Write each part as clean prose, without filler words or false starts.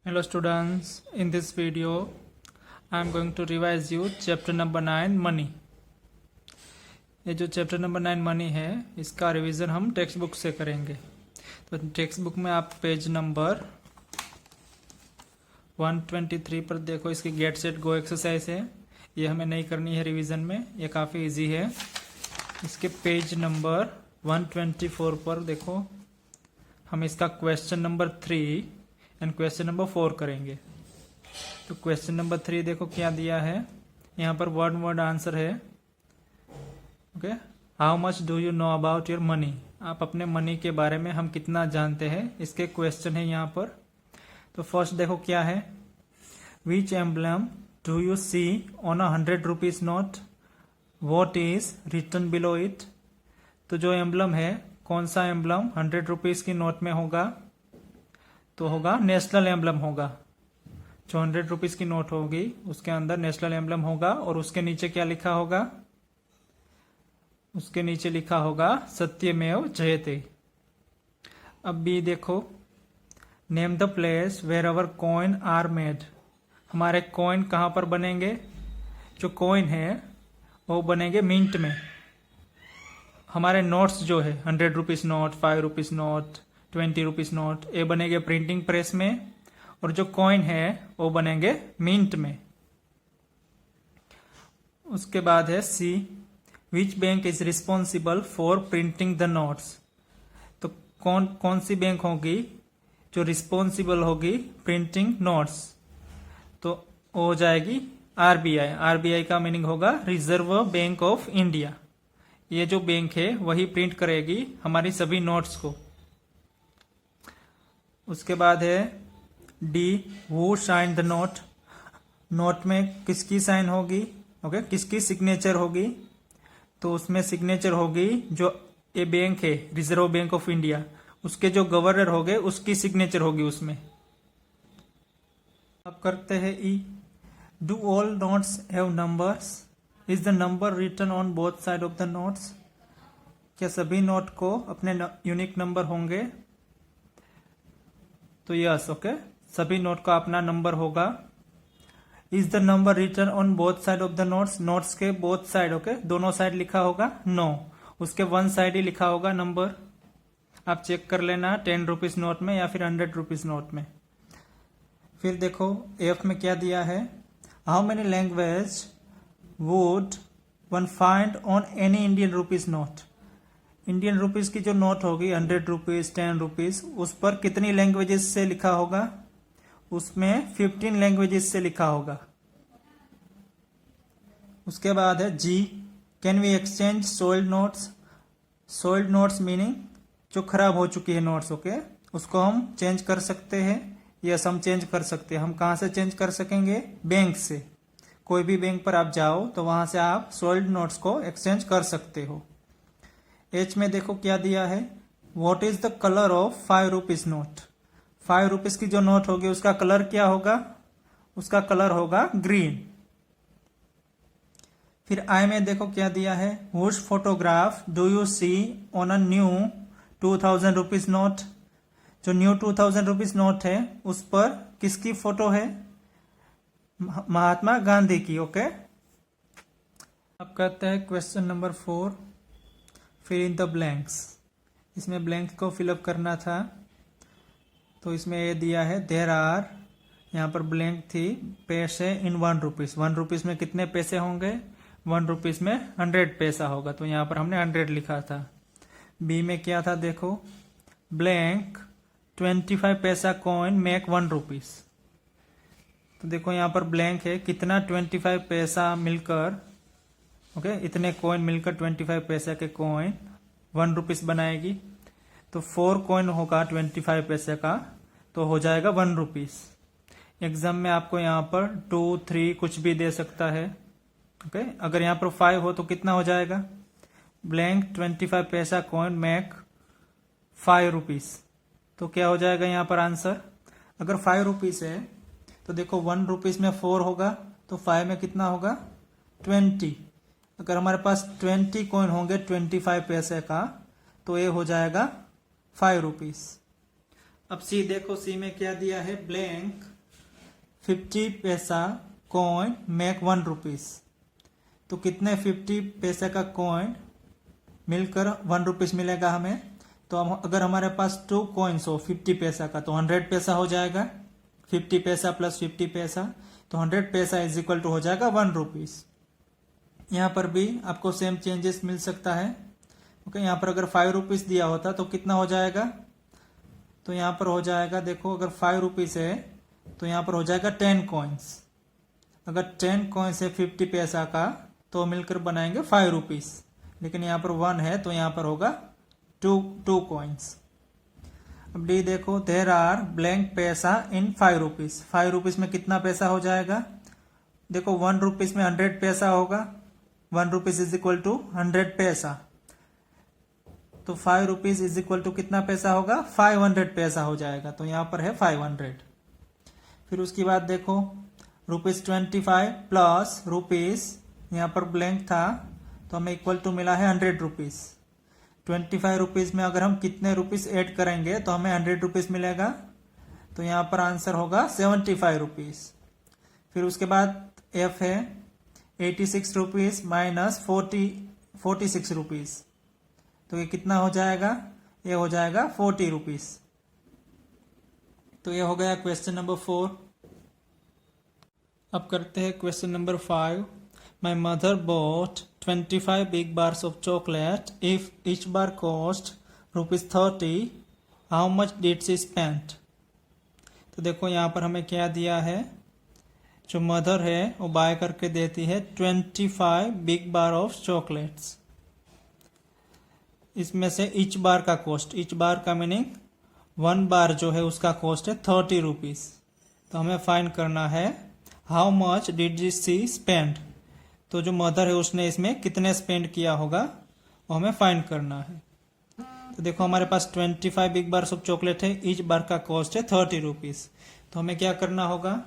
Hello students, in this video I am going to revise you chapter number 9 money। ये जो chapter number 9 money है इसका revision हम text book से करेंगे। तो टेक्स्ट बुक में आप पेज नंबर 123 पर देखो, इसकी गेट सेट गो एक्सरसाइज है। ये हमें नहीं करनी है रिवीजन में, ये काफ़ी इजी है। इसके पेज नंबर 124 पर देखो, हम इसका question number 3 and question number 4 करेंगे। तो क्वेश्चन नंबर 3 देखो क्या दिया है, यहाँ पर वर्ड आंसर है। Okay, how much do you know about your money, आप अपने मनी के बारे में हम कितना जानते हैं, इसके क्वेश्चन है यहाँ पर। तो फर्स्ट देखो क्या है, which emblem do you see on a 100 rupees note, what is written below it. तो जो एम्बलम है, कौन सा एम्बलम 100 रुपीज की नोट में होगा, तो होगा नेशनल एम्बलम होगा। जो 100 रुपीज की नोट होगी उसके अंदर नेशनल एम्बलम होगा, और उसके नीचे क्या लिखा होगा, उसके नीचे लिखा होगा सत्यमेव जयते। अब बी देखो, name the place where our coin are made, हमारे कॉइन कहां पर बनेंगे, जो कॉइन है वो बनेंगे मिंट में। हमारे नोट्स जो है 100 rupees note, 5 rupees note, 20 rupees note, ये बनेंगे प्रिंटिंग प्रेस में, और जो कॉइन है वो बनेंगे मिंट में। उसके बाद है C, which bank is responsible for printing the notes. तो कौन सी बैंक होगी जो रिस्पॉन्सिबल होगी प्रिंटिंग नोट्स, तो वो हो जाएगी आरबीआई। आरबीआई का मीनिंग होगा रिजर्व बैंक ऑफ इंडिया। ये जो बैंक है वही प्रिंट करेगी हमारी सभी नोट्स को। उसके बाद है D, who sign the note, note में किसकी साइन होगी, ओके, किसकी सिग्नेचर होगी, तो उसमें सिग्नेचर होगी जो ये बैंक है रिजर्व बैंक ऑफ इंडिया, उसके जो गवर्नर होंगे उसकी सिग्नेचर होगी उसमें। अब करते हैं E, do all notes have numbers, is the number written on both side of the notes. क्या सभी नोट को अपने यूनिक नंबर होंगे, तो यस, ओके, सभी नोट का अपना नंबर होगा। Is the number written on both side of the notes, notes के बोथ साइड, ओके, दोनों साइड लिखा होगा, नो, उसके वन साइड ही लिखा होगा नंबर। आप चेक कर लेना 10 रुपीज नोट में या फिर 100 रुपीज नोट में। फिर देखो एफ में क्या दिया है, how many language would one find on any Indian rupees note. Indian rupees की जो नोट होगी 100 रुपीज, 10 रुपीज, उस पर कितनी लैंग्वेजेस से लिखा होगा, उसमें 15 लैंग्वेजेस से लिखा होगा। उसके बाद है G, can we exchange soiled notes. Soiled notes meaning जो खराब हो चुकी है नोट्स, ओके, उसको हम चेंज कर सकते हैं। यस, हम चेंज कर सकते हैं। हम कहां से चेंज कर सकेंगे, बैंक से। कोई भी बैंक पर आप जाओ तो वहां से आप सोल्ड नोट्स को एक्सचेंज कर सकते हो। एच में देखो क्या दिया है, what is the colour of 5 rupees note. 5 rupees की जो नोट होगी उसका कलर क्या होगा, उसका कलर होगा ग्रीन। फिर आई में देखो क्या दिया है, which photograph do you see on a new 2000 rupees note. जो न्यू 2000 रुपीज नोट है उस पर किसकी फोटो है, महात्मा गांधी की, ओके। अब कहते हैं question number 4, fill in the blanks. इसमें ब्लैंक्स को फिलअप करना था, तो इसमें ये दिया है देयर आर, यहाँ पर ब्लैंक थी, पैसे इन 1 रुपीज। 1 रुपीज में कितने पैसे होंगे, 1 रुपीज में 100 पैसा होगा, तो यहाँ पर हमने 100 लिखा था। बी में क्या था देखो, ब्लैंक 25 पैसा कॉइन मेक 1 रुपीज। तो देखो यहाँ पर ब्लैंक है, कितना 25 पैसा मिलकर, ओके, इतने कॉइन मिलकर 25 पैसा के कॉइन 1 रुपीज बनाएगी। तो 4 कॉइन होगा 25 पैसे का, तो हो जाएगा 1 रुपीज। एग्जाम में आपको यहाँ पर 2, 3 कुछ भी दे सकता है, ओके। अगर यहाँ पर 5 हो तो कितना हो जाएगा, ब्लैंक 25 पैसा कॉइन मेक 5 रुपीज। तो क्या हो जाएगा यहाँ पर आंसर, अगर 5 रुपीज है तो देखो 1 रुपीज में 4 होगा, तो 5 में कितना होगा 20। अगर हमारे पास 20 कॉइन होंगे 25 पैसे का, तो ये हो जाएगा 5 रुपीज। अब सी देखो, सी में क्या दिया है, ब्लैंक 50 पैसा कॉइन मेक 1 रुपीस। तो कितने 50 पैसे का कॉइन मिलकर 1 रुपीस मिलेगा हमें। तो अगर हमारे पास 2 कॉइन्स हो 50 पैसा का तो 100 पैसा हो जाएगा। 50 पैसा प्लस 50 पैसा तो 100 पैसा इज इक्वल टू हो जाएगा 1 रुपीस। यहाँ पर भी आपको सेम चेंजेस मिल सकता है। ओके, यहाँ पर अगर 5 रुपीस दिया होता तो कितना हो जाएगा। तो यहाँ पर हो जाएगा, देखो अगर 5 रुपीस है तो यहाँ पर हो जाएगा 10 कॉइन्स। अगर 10 कॉइन्स है 50 पैसा का तो मिलकर बनाएंगे 5 रुपीस। लेकिन यहाँ पर 1 है तो यहाँ पर होगा 2 कॉइन्स। अब डी देखो, देर आर ब्लैंक पैसा इन 5 रुपीस। 5 रुपीस में कितना पैसा हो जाएगा। देखो 1 रुपीस में 100 पैसा होगा। 1 रुपीस इज इक्वल टू 100 पैसा। तो 5 रुपीस इज इक्वल टू कितना पैसा होगा, 500 पैसा हो जाएगा। तो यहाँ पर है 500। फिर उसके बाद देखो ₹25 प्लस रुपीस, यहाँ पर ब्लैंक था तो हमें इक्वल टू मिला है 100 रुपीस। 25 रुपीस में अगर हम कितने रुपीस ऐड करेंगे तो हमें 100 रुपीस मिलेगा। तो यहाँ पर आंसर होगा 75 रुपीस। फिर उसके बाद एफ है 86 रुपीस माइनस 46 रुपीस। तो ये कितना हो जाएगा, ये हो जाएगा 40 रुपीस। तो ये हो गया क्वेश्चन नंबर 4। अब करते हैं question number 5। My mother bought 25 big bars of chocolate. If each bar cost ₹30, how much did she spend? तो देखो यहाँ पर हमें क्या दिया है, जो मदर है वो बाय करके देती है 25 बिग बार ऑफ चॉकलेट्स। इसमें से ईच बार का कॉस्ट, ईच बार का मीनिंग 1 बार जो है उसका कॉस्ट है 30 रुपीज। तो हमें फाइंड करना है how much did she spend. तो जो मदर है उसने इसमें कितने स्पेंड किया होगा वो हमें फाइंड करना है। तो देखो हमारे पास 25 बिग बार्स ऑफ चॉकलेट है, ईच बार का कॉस्ट है 30 रुपीज। तो हमें क्या करना होगा,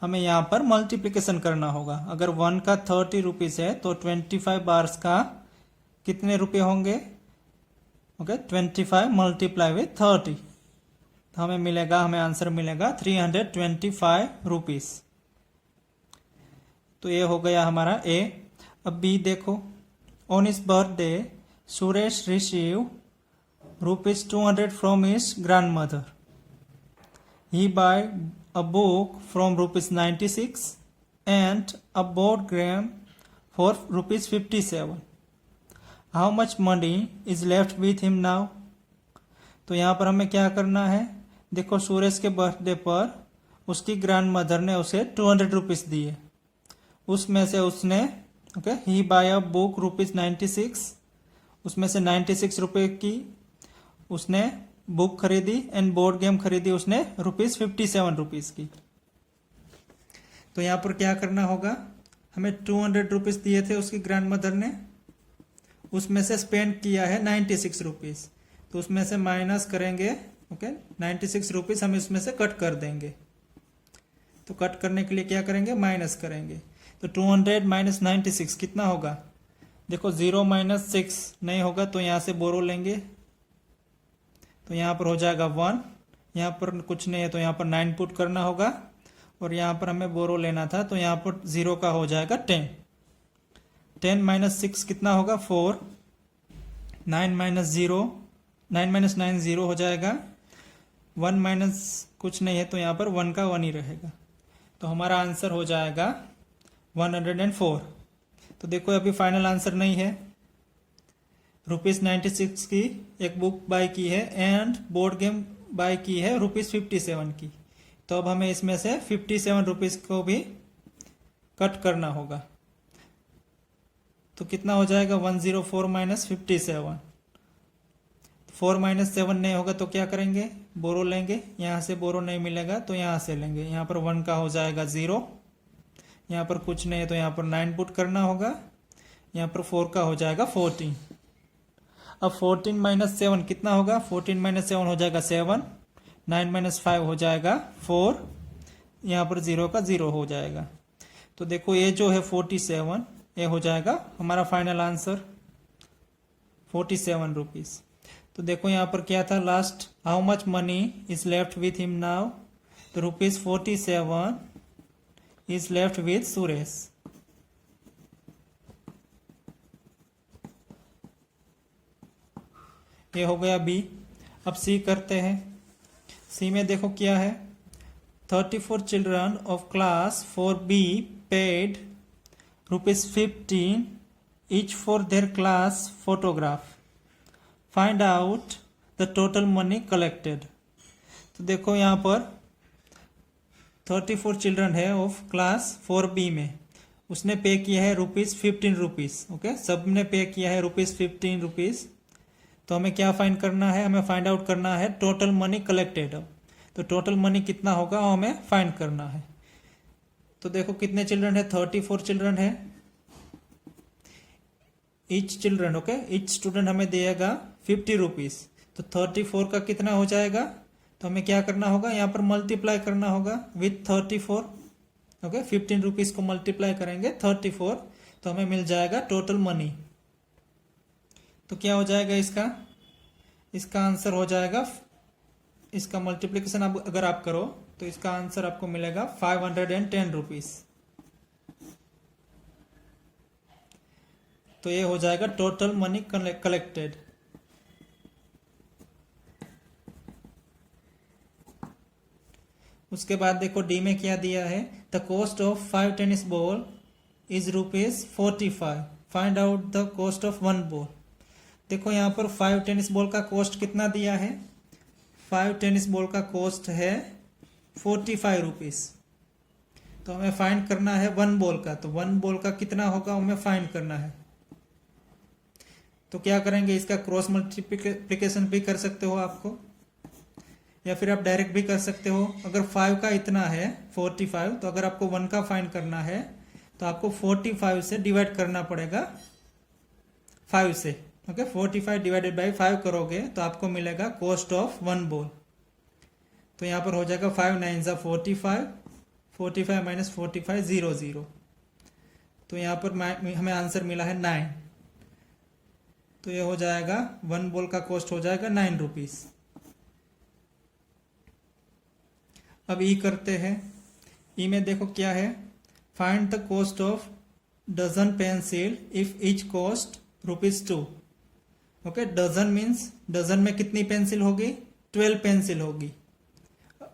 हमें यहाँ पर मल्टीप्लीकेशन करना होगा। अगर 1 का 30 रुपीज है तो 25 बार्स का कितने रुपए होंगे। ओके, 25 मल्टीप्लाई विथ 30 तो हमें मिलेगा, हमें आंसर मिलेगा 325 रुपीज। तो ये हो गया हमारा ए। अब बी देखो, on his birthday Suresh receive ₹200 from his grandmother. He buy a book from ₹96 and a board game for ₹57। How much money is left with him now. तो यहाँ पर हमें क्या करना है, देखो सुरेश के बर्थडे पर उसकी ग्रैंड मदर ने उसे 200 रुपीज दिए। उसमें से उसने ही बाय अ बुक ₹96, उसमें से 96 रुपए की उसने बुक खरीदी एंड बोर्ड गेम खरीदी उसने ₹57 की। तो यहाँ पर क्या करना होगा, हमें 200 रुपीज दिए थे उसकी ग्रैंड मदर ने, उसमें से स्पेंड किया है 96 रुपीज। तो उसमें से माइनस करेंगे। ओके, 96 रुपीज हम इसमें से कट कर देंगे। तो कट करने के लिए क्या करेंगे, माइनस करेंगे। तो 200 माइनस 96 कितना होगा, देखो 0 माइनस 6 नहीं होगा तो यहाँ से बोरो लेंगे। तो यहाँ पर हो जाएगा 1, यहाँ पर कुछ नहीं है तो यहाँ पर 9 पुट करना होगा और यहाँ पर हमें बोरो लेना था तो यहाँ पर 0 का हो जाएगा 10। 10 माइनस 6 कितना होगा 4। 9 माइनस 9 0 हो जाएगा। 1 माइनस कुछ नहीं है तो यहाँ पर 1 का 1 ही रहेगा। तो हमारा आंसर हो जाएगा 104। तो देखो अभी फाइनल आंसर नहीं है। ₹96 की एक बुक बाय की है एंड बोर्ड गेम बाय की है ₹57 की। तो अब हमें इसमें से 57 रुपीज को भी कट करना होगा। तो कितना हो जाएगा 104 माइनस 57। 4 माइनस 7 नहीं होगा तो क्या करेंगे, बोरो लेंगे। यहाँ से बोरो नहीं मिलेगा तो यहाँ से लेंगे। यहाँ पर 1 का हो जाएगा 0, यहाँ पर कुछ नहीं है तो यहाँ पर 9 पुट करना होगा। यहाँ पर 4 का हो जाएगा 14। अब 14 माइनस 7 कितना होगा, 14 माइनस 7 हो जाएगा 7। 9 माइनस 5 हो जाएगा 4। यहाँ पर 0 का 0 हो जाएगा। तो देखो ये जो है 47, ये हो जाएगा हमारा फाइनल आंसर 47 रुपीज। तो देखो यहाँ पर क्या था last, how much money is left with him now. तो ₹47 इज लेफ्ट विथ सुरेश। ये हो गया बी। अब सी करते हैं। सी में देखो क्या है, 34 children of class 4B paid ₹15 each for their class photograph. Find out the total money collected. तो देखो यहाँ पर 34 चिल्ड्रन है ऑफ क्लास 4B में, उसने पे किया है ₹15। ओके, सब ने पे किया है ₹15। तो हमें क्या फाइंड करना है, हमें फाइंड आउट करना है टोटल मनी कलेक्टेड। तो टोटल मनी कितना होगा वो हमें फाइंड करना है। तो देखो कितने चिल्ड्रन है, 34 चिल्ड्रन है। Each children, okay, each student हमें देगा ₹50। तो 34 का कितना हो जाएगा, तो हमें क्या करना होगा, यहाँ पर मल्टीप्लाई करना होगा विथ 34। ओके, ₹15 को मल्टीप्लाई करेंगे 34, तो हमें मिल जाएगा टोटल मनी। तो क्या हो जाएगा इसका आंसर हो जाएगा, इसका मल्टीप्लिकेशन अगर आप करो तो इसका आंसर आपको मिलेगा ₹510। तो ये हो जाएगा टोटल मनी कलेक्टेड। उसके बाद देखो डी में क्या दिया है, the cost of 5 tennis ball is ₹45। Find out the cost of 1 ball. देखो यहाँ पर 5 टेनिस बॉल का कॉस्ट कितना दिया है, 5 टेनिस बॉल का कॉस्ट है ₹45। तो हमें फाइंड करना है 1 बॉल का, तो 1 बॉल का कितना होगा हमें फाइंड करना है। तो क्या करेंगे, इसका क्रॉस मल्टीप्लिकेशन भी कर सकते हो आपको, या फिर आप डायरेक्ट भी कर सकते हो। अगर 5 का इतना है 45, तो अगर आपको 1 का फाइंड करना है तो आपको 45 से डिवाइड करना पड़ेगा 5 से। ओके, 45 डिवाइडेड बाई 5 करोगे तो आपको मिलेगा कॉस्ट ऑफ 1 बॉल। तो यहाँ पर हो जाएगा 5 9 जा 45, 45 माइनस 45 0। तो यहाँ पर हमें आंसर मिला है 9। तो ये हो जाएगा 1 बॉल का कॉस्ट हो जाएगा ₹9। अब ई करते हैं। ई में देखो क्या है, find the cost of dozen pencil if each cost ₹2। Okay, dozen means dozen में कितनी पेंसिल होगी, 12 पेंसिल होगी।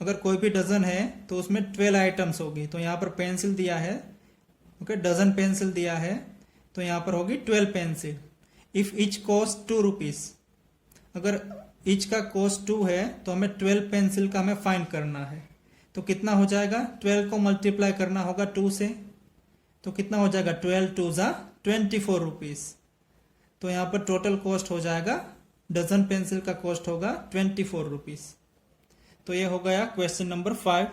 अगर कोई भी डजन है तो उसमें 12 आइटम्स होगी। तो यहाँ पर पेंसिल दिया है, ओके, डजन पेंसिल दिया है, तो यहाँ पर होगी 12 पेंसिल। इफ ईच कॉस्ट ₹2, अगर ईच का कॉस्ट 2 है तो हमें 12 पेंसिल का हमें फाइंड करना है। तो कितना हो जाएगा, 12 को मल्टीप्लाई करना होगा 2 से, तो कितना हो जाएगा, 12 2 जा 24 तो यहाँ पर टोटल कॉस्ट हो जाएगा, डजन पेंसिल का कॉस्ट होगा ₹24। तो ये हो गया क्वेश्चन नंबर 5।